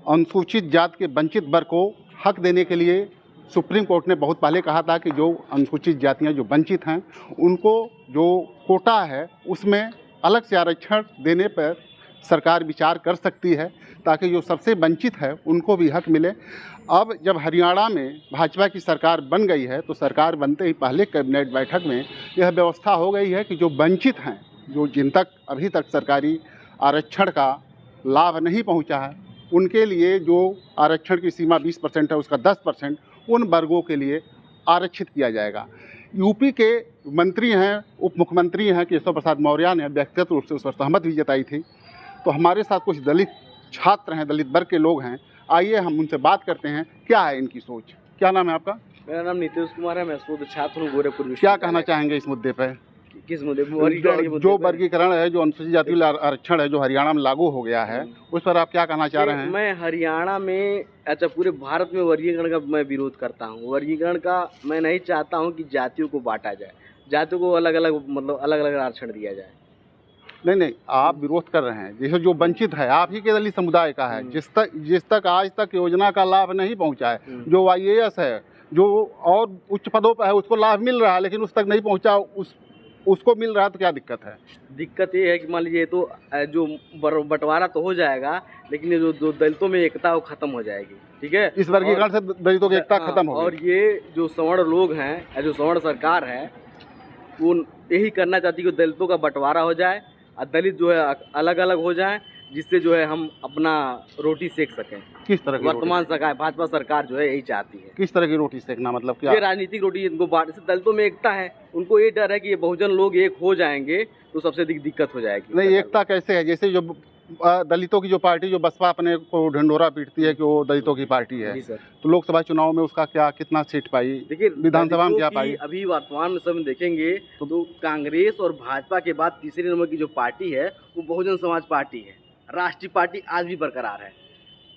अनुसूचित जाति के वंचित वर्ग को हक देने के लिए सुप्रीम कोर्ट ने बहुत पहले कहा था कि जो अनुसूचित जातियां जो वंचित हैं उनको जो कोटा है उसमें अलग से आरक्षण देने पर सरकार विचार कर सकती है ताकि जो सबसे वंचित है उनको भी हक मिले। अब जब हरियाणा में भाजपा की सरकार बन गई है तो सरकार बनते ही पहले कैबिनेट बैठक में यह व्यवस्था हो गई है कि जो वंचित हैं, जो जिन तक अभी तक सरकारी आरक्षण का लाभ नहीं पहुंचा है, उनके लिए जो आरक्षण की सीमा 20% है उसका 10% उन वर्गों के लिए आरक्षित किया जाएगा। यूपी के मंत्री हैं, उप मुख्यमंत्री हैं केशव प्रसाद मौर्य ने व्यक्तिगत रूप से उस पर सहमत भी जताई थी। तो हमारे साथ कुछ दलित छात्र हैं, दलित वर्ग के लोग हैं, आइए हम उनसे बात करते हैं क्या है इनकी सोच। क्या नाम है आपका? मेरा नाम नीतीश कुमार है, मैं शोध छात्र हूँ गोरखपुर। क्या कहना चाहेंगे इस मुद्दे पर? किस मुद्दे? जो वर्गीकरण है, जो अनुसूचित जाति आरक्षण है जो हरियाणा में लागू हो गया है, उस पर आप क्या कहना चाह रहे हैं? मैं हरियाणा में, अच्छा पूरे भारत में वर्गीकरण का मैं विरोध करता हूँ। वर्गीकरण का मैं नहीं चाहता हूँ कि जातियों को बांटा जाए, जातियों को अलग अलग मतलब अलग अलग आरक्षण दिया जाए। नहीं, आप विरोध कर रहे हैं। जैसे जो वंचित है आप ही के दलित समुदाय का है, जिस तक आज तक योजना का लाभ नहीं पहुंचा है, जो IAS है, जो और उच्च पदों पर है, उसको लाभ मिल रहा है लेकिन उस तक नहीं पहुंचा, उसको मिल रहा है, तो क्या दिक्कत है? दिक्कत ये है कि मान लीजिए तो जो बंटवारा तो हो जाएगा लेकिन ये जो दलितों में एकता वो खत्म हो जाएगी। ठीक है, इस वर्गीकरण से दलितों की एकता खत्म हो गई। और ये जो सवर्ण लोग हैं, जो सवर्ण सरकार है, वो यही करना चाहती है कि दलितों का बंटवारा हो जाए और दलित जो है अलग अलग हो जाएं, जिससे जो है हम अपना रोटी सेक सकें। किस तरह की वर्तमान सरकार, भाजपा सरकार जो है यही चाहती है। किस तरह की रोटी सेकना मतलब क्या? ये राजनीतिक रोटी इनको बांट, दलितों में एकता है, उनको ये डर है कि ये बहुजन लोग एक हो जाएंगे तो सबसे दिक्कत हो जाएगी। नहीं, एकता कैसे है? जैसे जो दलितों की जो पार्टी जो बसपा अपने को ढंढोरा पीटती है कि वो दलितों की पार्टी है, तो लोकसभा चुनाव में उसका क्या कितना सीट पाई? देखिए विधानसभा में क्या पाई? अभी वर्तमान में सब देखेंगे तो कांग्रेस और भाजपा के बाद तीसरे नंबर की जो पार्टी है वो बहुजन समाज पार्टी है। राष्ट्रीय पार्टी आज भी बरकरार है,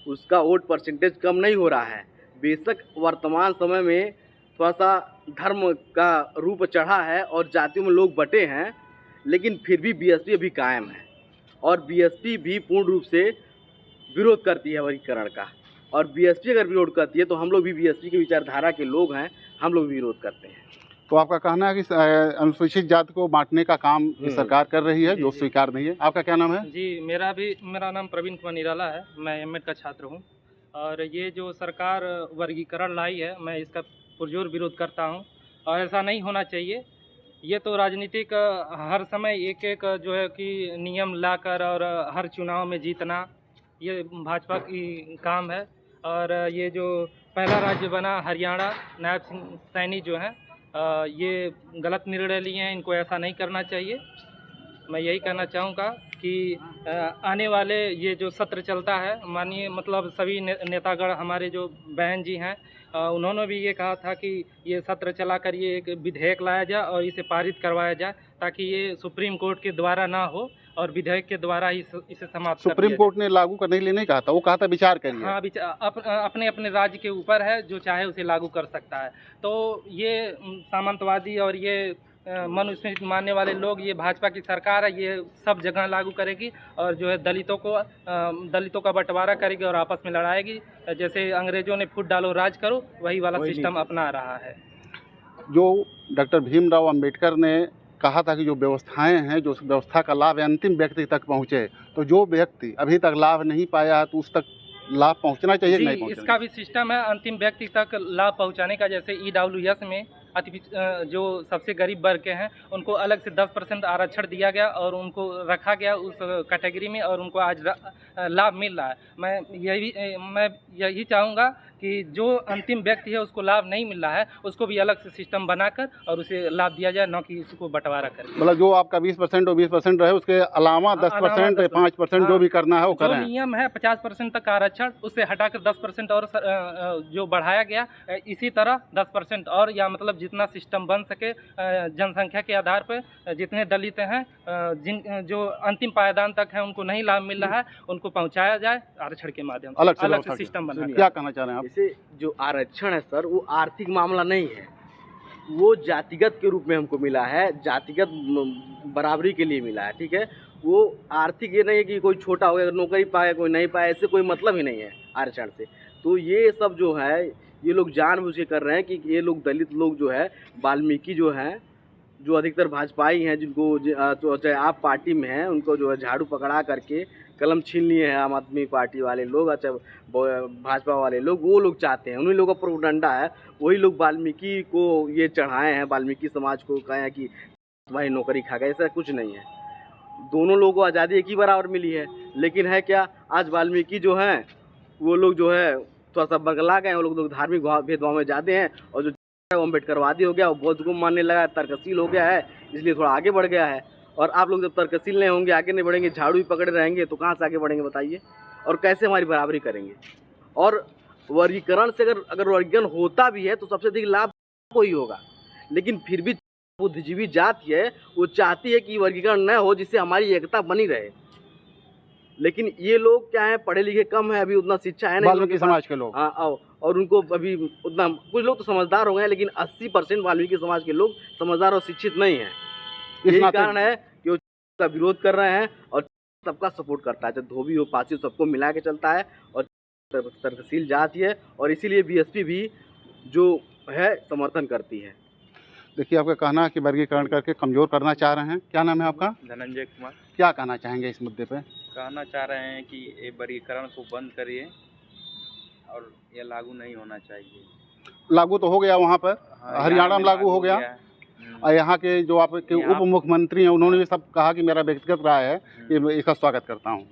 उसका वोट परसेंटेज कम नहीं हो रहा है। बेशक वर्तमान समय में थोड़ा सा धर्म का रूप चढ़ा है और जातियों में लोग बटे हैं, लेकिन फिर भी BSP अभी कायम है और BSP भी पूर्ण रूप से विरोध करती है वर्गीकरण का। और BSP अगर विरोध करती है तो हम लोग भी BSP की विचारधारा के लोग हैं, हम लोग भी विरोध करते हैं। तो आपका कहना है कि अनुसूचित जाति को बांटने का काम सरकार कर रही है, जो स्वीकार नहीं है। आपका क्या नाम है? जी, मेरा नाम प्रवीण कुमार निराला है, मैं M.Ed का छात्र हूं। और ये जो सरकार वर्गीकरण लाई है, मैं इसका पुरजोर विरोध करता हूं और ऐसा नहीं होना चाहिए। ये तो राजनीतिक हर समय एक एक जो है कि नियम लाकर और हर चुनाव में जीतना, ये भाजपा की काम है। और ये जो पहला राज्य बना हरियाणा, नायब सिंह सैनी जो हैं, ये गलत निर्णय लिए हैं, इनको ऐसा नहीं करना चाहिए। मैं यही कहना चाहूँगा कि आने वाले ये जो सत्र चलता है, मानिए मतलब सभी नेतागण हमारे जो बहन जी हैं, उन्होंने भी ये कहा था कि ये सत्र चलाकर ये एक विधेयक लाया जाए और इसे पारित करवाया जाए ताकि ये सुप्रीम कोर्ट के द्वारा ना हो और विधेयक के द्वारा ही इसे समाप्त कर दिया जाए। सुप्रीम कोर्ट ने लागू करने के लिए नहीं कहा था, वो कहा था विचार करिए। हाँ, अपने अपने राज्य के ऊपर है, जो चाहे उसे लागू कर सकता है। तो ये सामंतवादी और ये मनुस्मृति मानने वाले लोग, ये भाजपा की सरकार है, ये सब जगह लागू करेगी और जो है दलितों का बंटवारा करेगी और आपस में लड़ाएगी। जैसे अंग्रेजों ने फूट डालो राज करो, वही वाला सिस्टम अपना रहा है। जो डॉक्टर भीमराव अंबेडकर ने कहा था कि जो व्यवस्थाएं हैं, जो उस व्यवस्था का लाभ अंतिम व्यक्ति तक पहुंचे, तो जो व्यक्ति अभी तक लाभ नहीं पाया है तो उस तक लाभ पहुंचना चाहिए कि नहीं पहुंचना? इसका भी सिस्टम है अंतिम व्यक्ति तक लाभ पहुंचाने का। जैसे EWS में जो सबसे गरीब वर्ग के हैं उनको अलग से 10% आरक्षण दिया गया और उनको रखा गया उस कैटेगरी में और उनको आज लाभ मिल रहा है। मैं यही चाहूँगा कि जो अंतिम व्यक्ति है उसको लाभ नहीं मिल रहा है, उसको भी अलग से सिस्टम बनाकर और उसे लाभ दिया जाए, न कि उसको बंटवारा करें। मतलब जो आपका 20% और 20% रहे, उसके अलावा 10% 5% जो भी करना है वो करें। नियम है 50% तक आरक्षण, उससे हटाकर 10% और जो बढ़ाया गया, इसी तरह 10% और, या मतलब जितना सिस्टम बन सके जनसंख्या के आधार पर जितने दलित हैं, जो अंतिम पायदान तक है उनको नहीं लाभ मिल रहा है, उनको पहुँचाया जाए आरक्षण के माध्यम से, अलग से सिस्टम बना। क्या कहना चाह रहे हैं आप? जैसे जो आरक्षण है सर, वो आर्थिक मामला नहीं है, वो जातिगत के रूप में हमको मिला है, जातिगत बराबरी के लिए मिला है। ठीक है, वो आर्थिक ये नहीं है कि कोई छोटा हो गया नौकरी पाए कोई नहीं पाए, ऐसे कोई मतलब ही नहीं है आरक्षण से। तो ये सब जो है ये लोग जानबूझ के कर रहे हैं कि ये लोग दलित लोग जो है वाल्मीकि जो हैं, जो अधिकतर भाजपाई हैं, जिनको तो चाहे आप पार्टी में हैं, उनको जो है झाड़ू पकड़ा करके कलम छीन लिए हैं आम आदमी पार्टी वाले लोग, अच्छा भाजपा वाले लोग, वो लोग चाहते हैं, उन्हीं लोगों का प्रोपेगेंडा है। वही लोग वाल्मीकि को ये चढ़ाए हैं, वाल्मीकि समाज को कहे हैं कि भाई नौकरी खा गए, ऐसा कुछ नहीं है। दोनों लोगों को आज़ादी एक ही बराबर मिली है, लेकिन है क्या, आज वाल्मीकि जो हैं वो लोग जो है थोड़ा सा बगला गए हैं, वो लोग धार्मिक भेदभाव में जाते हैं, और जो अम्बेडकरवादी हो गया, वो बौद्ध को मानने लगा है, तर्कशील हो गया है, इसलिए थोड़ा आगे बढ़ गया है। और आप लोग जब तर्कशील नहीं होंगे, आगे नहीं बढ़ेंगे, झाड़ू ही पकड़े रहेंगे, तो कहाँ से आगे बढ़ेंगे बताइए, और कैसे हमारी बराबरी करेंगे। और वर्गीकरण से अगर वर्गीकरण होता भी है तो सबसे अधिक लाभ को ही होगा, लेकिन फिर भी बुद्धिजीवी जाति है वो चाहती है कि वर्गीकरण न हो, जिससे हमारी एकता बनी रहे। लेकिन ये लोग क्या है, पढ़े लिखे कम है, अभी उतना शिक्षा है नहीं वाल्मीकि समाज के लोग। हाँ, और उनको अभी उतना, कुछ लोग तो समझदार हो गए हैं, लेकिन 80% वाल्मीकि समाज के लोग समझदार और शिक्षित नहीं है। यही कारण है कि वो का विरोध कर रहे हैं और सबका सपोर्ट करता है, चाहे धोबी हो पासी हो, सबको मिला के चलता है और तर्कशील जाति है, और इसीलिए बीएसपी भी जो है समर्थन करती है। देखिए, आपका कहना है कि वर्गीकरण करके कमज़ोर करना चाह रहे हैं। क्या नाम है आपका? धनंजय कुमार। क्या कहना चाहेंगे इस मुद्दे पे? कहना चाह रहे हैं कि ये वर्गीकरण को बंद करिए और ये लागू नहीं होना चाहिए। लागू तो हो गया वहाँ पर, हाँ, हरियाणा में लागू हो गया। और यहाँ के जो आपके उप मुख्यमंत्री हैं, उन्होंने भी सब कहा कि मेरा व्यक्तिगत राय है कि मैं इसका स्वागत करता हूँ।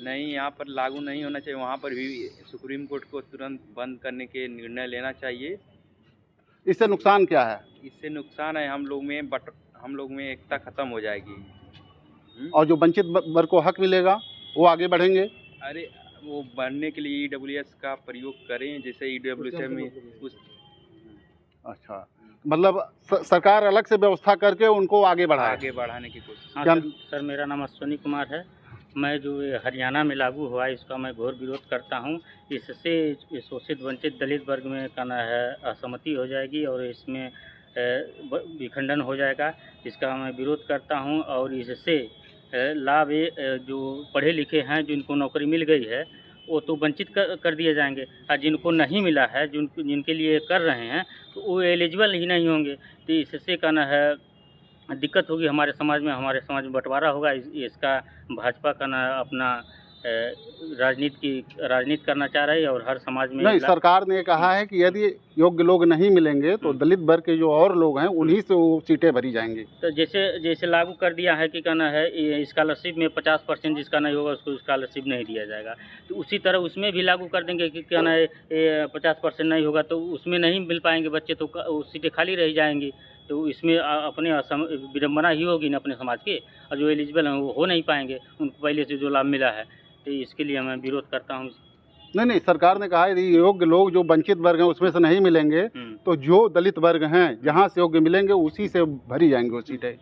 नहीं, यहाँ पर लागू नहीं होना चाहिए, वहाँ पर भी सुप्रीम कोर्ट को तुरंत बंद करने के निर्णय लेना चाहिए। इससे नुकसान क्या है? इससे नुकसान है हम लोग में एकता खत्म हो जाएगी। और जो वंचित वर्ग को हक मिलेगा वो आगे बढ़ेंगे। अरे वो बढ़ने के लिए ईडब्ल्यूएस का प्रयोग करें, जैसे ईडब्ल्यूएस में उस अच्छा, मतलब सरकार अलग से व्यवस्था करके उनको आगे बढ़ाने की कोशिश। हाँ सर, मेरा नाम अश्विनी कुमार है। मैं जो ये हरियाणा में लागू हुआ है इसका मैं घोर विरोध करता हूँ। इससे शोषित वंचित दलित वर्ग में कहना है असहमति हो जाएगी और इसमें विखंडन हो जाएगा। इसका मैं विरोध करता हूँ और इससे लाभ जो पढ़े लिखे हैं जिनको नौकरी मिल गई है वो तो वंचित कर दिए जाएंगे, और जिनको नहीं मिला है, जिनके लिए कर रहे हैं, तो वो एलिजिबल ही नहीं होंगे। तो इससे कहना है दिक्कत होगी हमारे समाज में बंटवारा होगा। इसका भाजपा का ना अपना राजनीति करना चाह रही है और हर समाज में नहीं, सरकार ने कहा है कि यदि योग्य लोग नहीं मिलेंगे तो दलित वर्ग के जो और लोग हैं उन्हीं से वो सीटें भरी जाएंगी। तो जैसे लागू कर दिया है कि कहना है स्कॉलरशिप में 50% जिसका नहीं होगा उसको स्कॉलरशिप नहीं दिया जाएगा, तो उसी तरह उसमें भी लागू कर देंगे कि कहना है 50% नहीं होगा तो उसमें नहीं मिल पाएंगे बच्चे, तो सीटें खाली रह जाएंगी। तो इसमें अपने विडम्बना ही होगी ना अपने समाज के, और जो एलिजिबल हैं वो हो नहीं पाएंगे, उनको पहले से जो लाभ मिला है। तो इसके लिए मैं विरोध करता हूँ। नहीं, सरकार ने कहा यदि योग्य लोग जो वंचित वर्ग हैं उसमें से नहीं मिलेंगे तो जो दलित वर्ग हैं जहाँ से योग्य मिलेंगे उसी से भरी जाएंगी वो सीटें।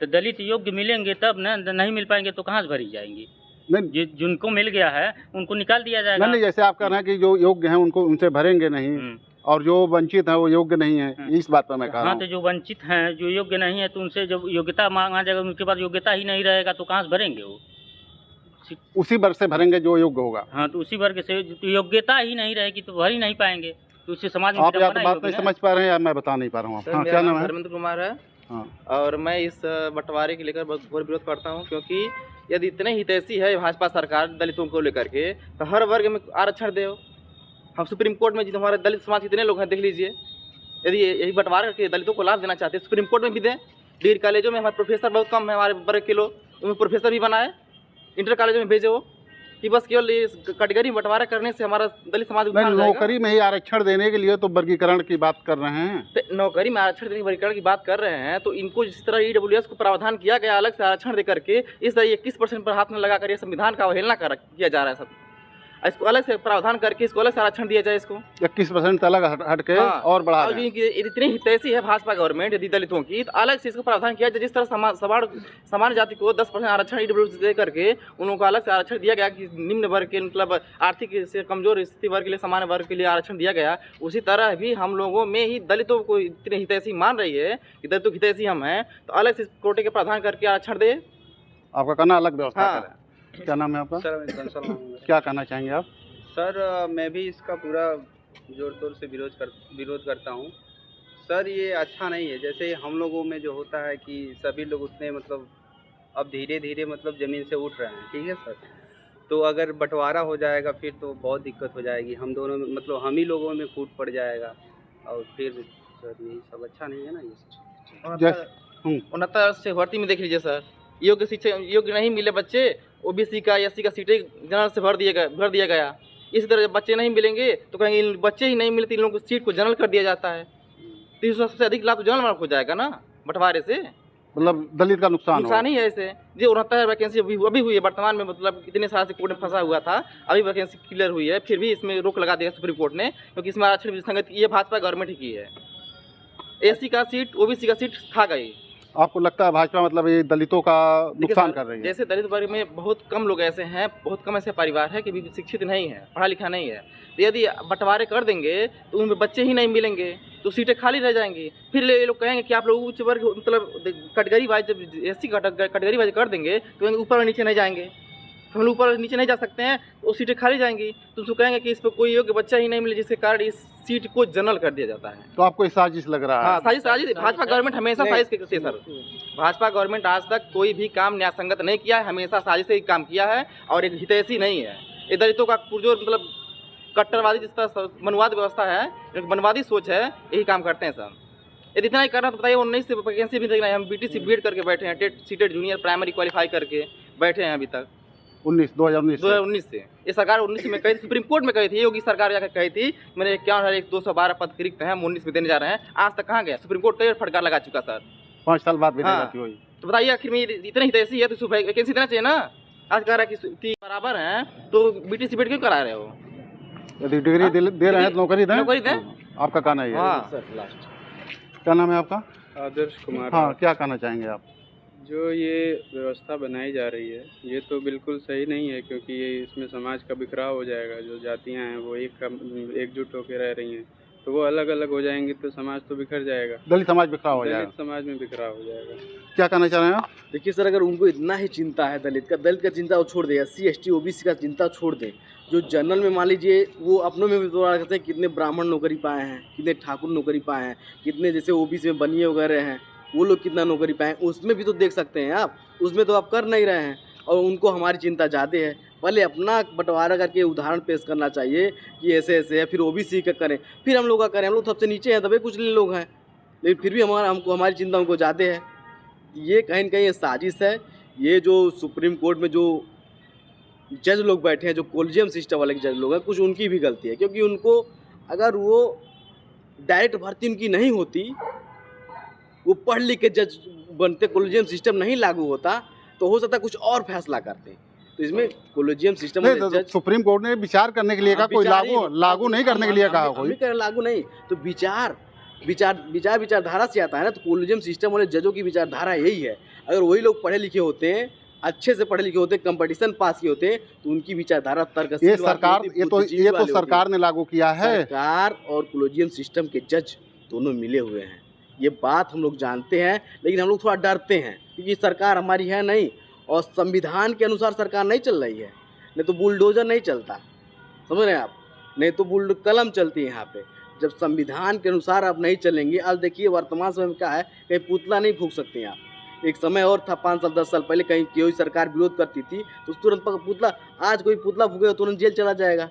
तो दलित योग्य मिलेंगे तब ना, नहीं मिल पाएंगे तो कहाँ से भरी जाएंगी? नहीं, जिनको मिल गया है उनको निकाल दिया जाएगा। नहीं, जैसे आप कह रहे हैं कि जो योग्य हैं उनको उनसे भरेंगे नहीं और जो वंचित हैं वो योग्य नहीं है, इस बात पर मैं कह रहा हूँ। तो जो वंचित हैं, जो योग्य नहीं है, तो उनसे जब योग्यता मांगा जाएगा उनके पास योग्यता ही नहीं रहेगा तो कहाँ से भरेंगे वो? उसी वर्ग से भरेंगे जो योग्य होगा। हाँ, तो उसी वर्ग से योग्यता ही नहीं रहेगी तो भर ही नहीं पाएंगे, तो उससे समाज में आप या तो बात नहीं समझ पा रहे हैं या मैं बता नहीं पा रहा हूँ। हाँ, क्या नाम है? धर्मेंद्र कुमार है। हाँ। और मैं इस बंटवारे के लेकर बहुत घोर विरोध करता हूँ, क्योंकि यदि इतने हितैषी है भाजपा सरकार दलितों को लेकर के, तो हर वर्ग में आरक्षण दे। हम सुप्रीम कोर्ट में जितने हमारे दलित समाज कितने लोग हैं देख लीजिए, यदि यही बंटवारा करके दलितों को लाभ देना चाहते हैं सुप्रीम कोर्ट में भी दें। डिग्री कॉलेजों में हमारे प्रोफेसर बहुत कम है, हमारे वर्ग के लोग, उनमें प्रोफेसर भी बनाए, इंटर कॉलेजों में भेजे वो, कि बस केवल इस कैटेगरी बंटवारा करने से हमारा दलित समाज नौकरी में ही आरक्षण देने के लिए तो वर्गीकरण की बात कर रहे हैं। तो नौकरी में आरक्षण देने की वर्गीकरण की बात कर रहे हैं, तो इनको जिस तरह ईडब्ल्यूएस को प्रावधान किया गया अलग से आरक्षण दे करके, इस तरह 21% पर हाथ में लगा कर ये संविधान का अवहेलना किया जा रहा है। सब इसको अलग से प्रावधान करके इसको अलग से आरक्षण दिया जाए। इसको 21% अलग हट के और बढ़ा दें। इतनी हितैषी है भाजपा गवर्नमेंट यदि दलितों की, तो अलग से इसको प्रावधान किया जाए। जिस तरह सामान्य जाति को 10% आरक्षण ईडब्ल्यूएस दे करके उन लोगों को अलग से आरक्षण दिया गया कि निम्न वर्ग के, मतलब आर्थिक से कमजोर स्थिति वर्ग के लिए, सामान्य वर्ग के लिए आरक्षण दिया गया, उसी तरह भी हम लोगों में ही दलितों को इतनी हितैषी मान रही है कि दलितों की हितैषी हम हैं, तो अलग से कोटे के प्रावधान करके आरक्षण दे। आपका कहना अलग व्यवस्था हाँ। करें। क्या नाम है आपका? सर मैं कंसल नाम है। क्या कहना चाहेंगे आप? सर मैं भी इसका पूरा जोर तोर से विरोध करता हूँ। सर ये अच्छा नहीं है। जैसे हम लोगों में जो होता है कि सभी लोग उतने मतलब अब धीरे धीरे मतलब ज़मीन से उठ रहे हैं, ठीक है सर। तो अगर बंटवारा हो जाएगा फिर तो बहुत दिक्कत हो जाएगी हम दोनों में, मतलब हम ही लोगों में फूट पड़ जाएगा और फिर सर यही सब अच्छा नहीं है ना ये सब। जैसे 69 से भर्ती में देख लीजिए सर, योग्य शिक्षा योग्य नहीं मिले बच्चे, ओबीसी का एससी का सीटें जनरल से भर दिया गया। इसी तरह जब बच्चे नहीं मिलेंगे तो कहेंगे इन बच्चे ही नहीं मिलते, इन लोगों को सीट को जनरल कर दिया जाता है। तो इसमें सबसे अधिक लाभ तो जनरल मार्क हो जाएगा ना बंटवारे से, मतलब दलित का नुकसान ही है ऐसे। जो 69 वैकेंसी अभी हुई है वर्तमान में, मतलब इतने साल से कोर्ट में फंसा हुआ था, अभी वैकेंसी क्लियर हुई है, फिर भी इसमें रोक लगा दिया सुप्रीम कोर्ट ने, क्योंकि इसमें आरक्षण विसंगत ये भाजपा गवर्नमेंट ही की है। एससी का सीट ओबीसी का सीट खा गई। आपको लगता है भाजपा मतलब ये दलितों का नुकसान कर रही है? जैसे दलित वर्ग में बहुत कम लोग ऐसे हैं, बहुत कम ऐसे परिवार है कि भी शिक्षित नहीं है, पढ़ा लिखा नहीं है। तो यदि बंटवारे कर देंगे तो उनमें बच्चे ही नहीं मिलेंगे तो सीटें खाली रह जाएंगी। फिर ये लोग कहेंगे कि आप लोग उच्च वर्ग मतलब कैटेगरी वाइज, जब एससी कैटेगरी वाइज कर देंगे तो ऊपर और नीचे नहीं जाएंगे, हम लोग ऊपर नीचे नहीं जा सकते हैं, तो सीटें खाली जाएंगी। तो उसको कहेंगे कि इस पर कोई योग्य बच्चा ही नहीं मिले, जिसके कारण इस सीट को जनरल कर दिया जाता है। तो आपको ये साजिश लग रहा है? हाँ, साजिश भाजपा गवर्नमेंट हमेशा साजिश करती है सर। भाजपा गवर्नमेंट आज तक कोई भी काम न्यायसंगत नहीं किया है, हमेशा साजिश से ही काम किया है और एक हितैषी नहीं है। ये दलितों का पुरजोर मतलब कट्टरवादी जिस तरह मनवाद व्यवस्था है, मनवादी सोच है, यही काम करते हैं सर। यदि इतना ही करना तो बताइए 19 से वैकेंसी भी देखना है, हम बीटीसी बीएड करके बैठे हैं, TET CTET junior primary qualify करके बैठे हैं अभी तक 2019 से। ये सरकार 19 में कही थी, सुप्रीम कोर्ट में कही थी, योगी सरकार जाकर कही थी मैंने 51,212 पद रिक्त हैं, हम 19 में देने जा रहे हैं। आज तक कहाँ गया? सुप्रीम कोर्ट कई फटकार लगा चुका सर। 5 साल बाद हाँ। तो बताइए आखिर में इतनी हितैषी है तो वैकेंसी देना चाहिए ना। आज कह रहा है कि बराबर हैं तो बीटीसी बीएड क्यों करा रहे हो? यदि डिग्री दे रहे हैं तो नौकरी दें। आपका कहना है? हाँ। क्या नाम है आपका? आदर्श कुमार। हाँ, क्या कहना चाहेंगे आप? जो ये व्यवस्था बनाई जा रही है ये तो बिल्कुल सही नहीं है, क्योंकि ये इसमें समाज का बिखराव हो जाएगा। जो जातियां हैं वो एकजुट होकर रह रही हैं, तो वो अलग अलग हो जाएंगी तो समाज तो बिखर जाएगा, दलित समाज बिखराव हो जाएगा, दलित समाज में बिखराव हो जाएगा। क्या कहना चाह रहे हैं आप? देखिए सर, अगर उनको इतना ही चिंता है दलित का चिंता वो छोड़ दे, SC ST OBC का चिंता छोड़ दे। जो जनरल में मान लीजिए वो अपनों में भी तो कहते हैं कितने ब्राह्मण नौकरी पाए हैं, कितने ठाकुर नौकरी पाए हैं, कितने जैसे OBC में बनिए वगैरह हैं वो लोग कितना नौकरी पाए, उसमें भी तो देख सकते हैं आप। उसमें तो आप कर नहीं रहे हैं और उनको हमारी चिंता ज़्यादा है। पहले अपना बंटवारा करके उदाहरण पेश करना चाहिए कि ऐसे ऐसे है, फिर OBC का करें, फिर हम लोग का करें। हम लोग सबसे नीचे हैं, तभी कुछ लोग हैं, लेकिन फिर भी हमारी चिंता उनको ज़्यादा है। ये कहीं न कहीं ये साजिश है। ये जो सुप्रीम कोर्ट में जो जज लोग बैठे हैं, जो कोलिजियम सिस्टम वाले जज लोग हैं, कुछ उनकी भी गलती है, क्योंकि उनको अगर वो डायरेक्ट भर्ती उनकी नहीं होती, वो पढ़ लिख के जज बनते, कोलिजियम सिस्टम नहीं लागू होता, तो हो सकता है कुछ और फैसला करते। तो इसमें कोलिजियम सिस्टम तो सुप्रीम कोर्ट ने विचार करने के लिए कहा, कोई लागू नहीं करने के लिए कहा। कोई लागू नहीं तो विचारधारा से आता है ना। तो कोलिजियम सिस्टम वाले जजों की विचारधारा यही है। अगर वही लोग पढ़े लिखे होते हैं, अच्छे से पढ़े लिखे होते, कंपटीशन पास किए होते, तो उनकी विचारधारा तर्कशील। ये तो सरकार ने लागू किया है। सरकार और कोलिजियम सिस्टम के जज दोनों मिले हुए हैं, ये बात हम लोग जानते हैं, लेकिन हम लोग थोड़ा डरते हैं क्योंकि सरकार हमारी है नहीं और संविधान के अनुसार सरकार नहीं चल रही है। नहीं तो बुलडोजर नहीं चलता, समझ रहे हैं आप, नहीं तो कलम चलती है यहाँ पे। जब संविधान के अनुसार आप नहीं चलेंगे, आज देखिए वर्तमान समय में क्या है, कहीं पुतला नहीं फूंक सकते हैं आप। एक समय और था 5 साल 10 साल पहले, कहीं कोई सरकार विरोध करती थी तो तुरंत पुतला, आज कोई पुतला फूकेगा तुरंत जेल चला जाएगा।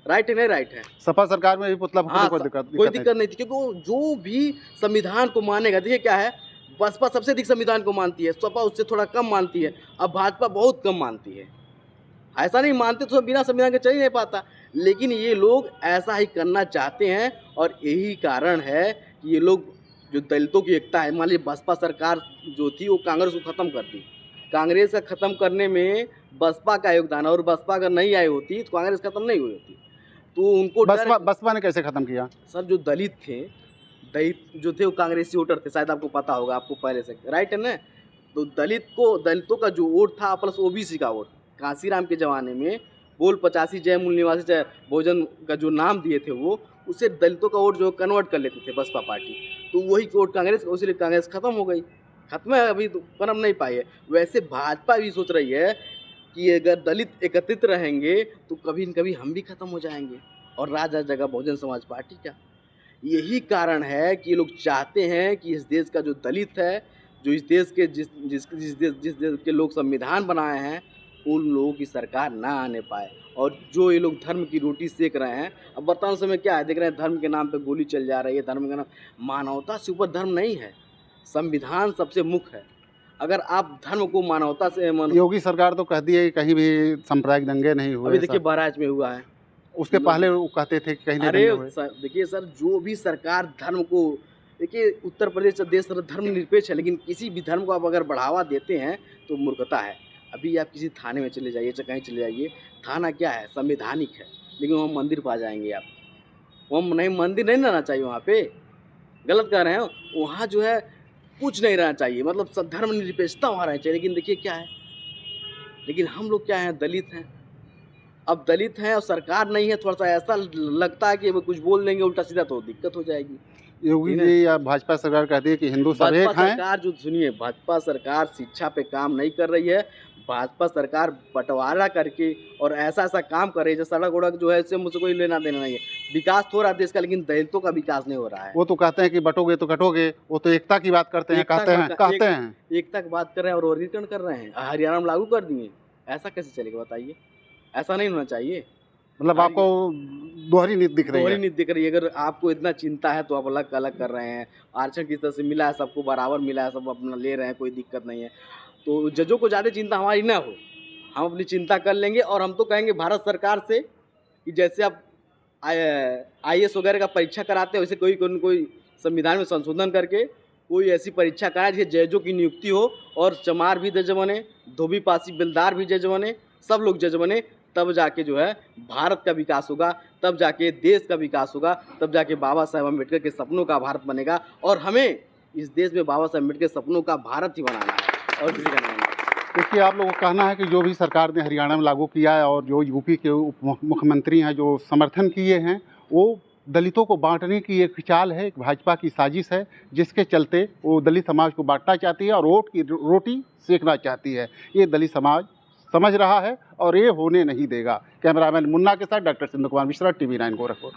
राइट है नहीं राइट है? सपा सरकार में भी पुतला फूकने कोई दिक्कत नहीं थी, क्योंकि जो भी संविधान को मानेगा, देखिए क्या है, बसपा सबसे अधिक संविधान को मानती है, सपा उससे थोड़ा कम मानती है, अब भाजपा बहुत कम मानती है। ऐसा नहीं मानते तो बिना संविधान के चल ही नहीं पाता, लेकिन ये लोग ऐसा ही करना चाहते हैं और यही कारण है कि ये लोग जो दलितों की एकता है, मान लीजिए बसपा सरकार जो थी वो कांग्रेस को ख़त्म कर दी, कांग्रेस का ख़त्म करने में बसपा का योगदान, और बसपा अगर नहीं आई होती तो कांग्रेस खत्म नहीं हुई होती। तो उनको बसपा ने कैसे ख़त्म किया? सर जो दलित थे वो कांग्रेसी वोटर थे, शायद आपको पता होगा, आपको पहले से, राइट है ना। तो दलितों का जो वोट था प्लस OBC का वोट, कांसीराम के ज़माने में बोल 85 जय मूल निवासी जय भोजन का जो नाम दिए थे वो, उससे दलितों का वोट जो कन्वर्ट कर लेते थे बसपा पार्टी, तो वही वोट कांग्रेस, इसलिए कांग्रेस खत्म हो गई। खत्म है, अभी तो पनप नहीं पाई है। वैसे भाजपा भी सोच रही है कि अगर दलित एकत्रित रहेंगे तो कभी न कभी हम भी खत्म हो जाएंगे, और राज आ जाएगा बहुजन समाज पार्टी का। यही कारण है कि ये लोग चाहते हैं कि इस देश का जो दलित है, जो इस देश के जिस देश के लोग संविधान बनाए हैं, उन लोगों की सरकार ना आने पाए। और जो ये लोग धर्म की रोटी सेक रहे हैं, अब वर्तमान समय क्या है, देख रहे हैं धर्म के नाम पे गोली चल जा रही है, धर्म के नाम, मानवता से ऊपर धर्म नहीं है, संविधान सबसे मुख्य है। अगर आप धर्म को मानवता से योगी सरकार तो कहती है कि कहीं भी सांप्रदायिक दंगे नहीं हुए। अभी देखिए बहराइच में हुआ है, उसके पहले वो कहते थे कि कहीं नहीं अरे दंगे हुए। देखिए सर, जो भी सरकार धर्म को, देखिए उत्तर प्रदेश देश धर्म निरपेक्ष है, लेकिन किसी भी धर्म को आप अगर बढ़ावा देते हैं तो मूर्खता है। अभी आप किसी थाने में चले जाइए, चाहे कहीं चले जाइए, थाना क्या है, संवैधानिक है, लेकिन वहाँ मंदिर पा जाएंगे आप, वहाँ नहीं, मंदिर नहीं रहना चाहिए वहाँ पे, गलत कह रहे हैं। वहाँ जो है कुछ नहीं रहना चाहिए, मतलब सब धर्म निरपेक्षता वहाँ रहनी चाहिए। लेकिन देखिए क्या है, लेकिन हम लोग क्या हैं, दलित हैं। अब दलित हैं और सरकार नहीं है, थोड़ा सा ऐसा लगता है कि वो कुछ बोल देंगे उल्टा सीधा तो दिक्कत हो जाएगी। योगी जी या भाजपा सरकार कहती है कि हिंदू सब एक भाजपा हैं। सरकार जो, सुनिए, भाजपा सरकार शिक्षा पे काम नहीं कर रही है। भाजपा सरकार बंटवारा करके और ऐसा काम कर रही है, जैसे सड़क उड़क जो है, इससे मुझसे कोई लेना देना नहीं है। विकास तो हो रहा है देश का, लेकिन दलितों का विकास नहीं हो रहा है। वो तो कहते हैं कि बटोगे तो कटोगे, वो तो एकता की बात करते हैं, कहते हैं एकता की बात कर रहे हैं और रिटर्न कर रहे हैं, हरियाणा में लागू कर दिए। ऐसा कैसे चलेगा बताइए, ऐसा नहीं होना चाहिए। मतलब आपको दोहरी नीति दिख रही है। दोहरी नीति दिख रही है। अगर आपको इतना चिंता है तो आप अलग अलग कर रहे हैं, आरक्षण किस तरह से मिला है, सबको बराबर मिला है, सब अपना ले रहे हैं, कोई दिक्कत नहीं है। तो जजों को ज़्यादा चिंता हमारी ना हो, हम अपनी चिंता कर लेंगे। और हम तो कहेंगे भारत सरकार से कि जैसे आप IAS वगैरह का परीक्षा कराते हैं, वैसे कोई संविधान में संशोधन करके कोई ऐसी परीक्षा कराए जिससे जजों की नियुक्ति हो, और चमार भी जज बने, धोबी पासी बेलदार भी जज बने, सब लोग जज बने। तब जाके जो है भारत का विकास होगा, तब जाके देश का विकास होगा, तब जाके बाबा साहेब अम्बेडकर के सपनों का भारत बनेगा। और हमें इस देश में बाबा साहेब अम्बेडकर के सपनों का भारत ही बनाना है, और किसी का नहीं बनाना है। देखिए, आप लोगों का कहना है कि जो भी सरकार ने हरियाणा में लागू किया है और जो यूपी के उप मुख्यमंत्री हैं जो समर्थन किए हैं, वो दलितों को बांटने की एक चाल है, एक भाजपा की साजिश है, जिसके चलते वो दलित समाज को बांटना चाहती है और वोट की रोटी सेकना चाहती है। ये दलित समाज समझ रहा है और ये होने नहीं देगा। कैमरामैन मुन्ना के साथ डॉक्टर सिंधु कुमार मिश्रा, TV9 गोरखपुर।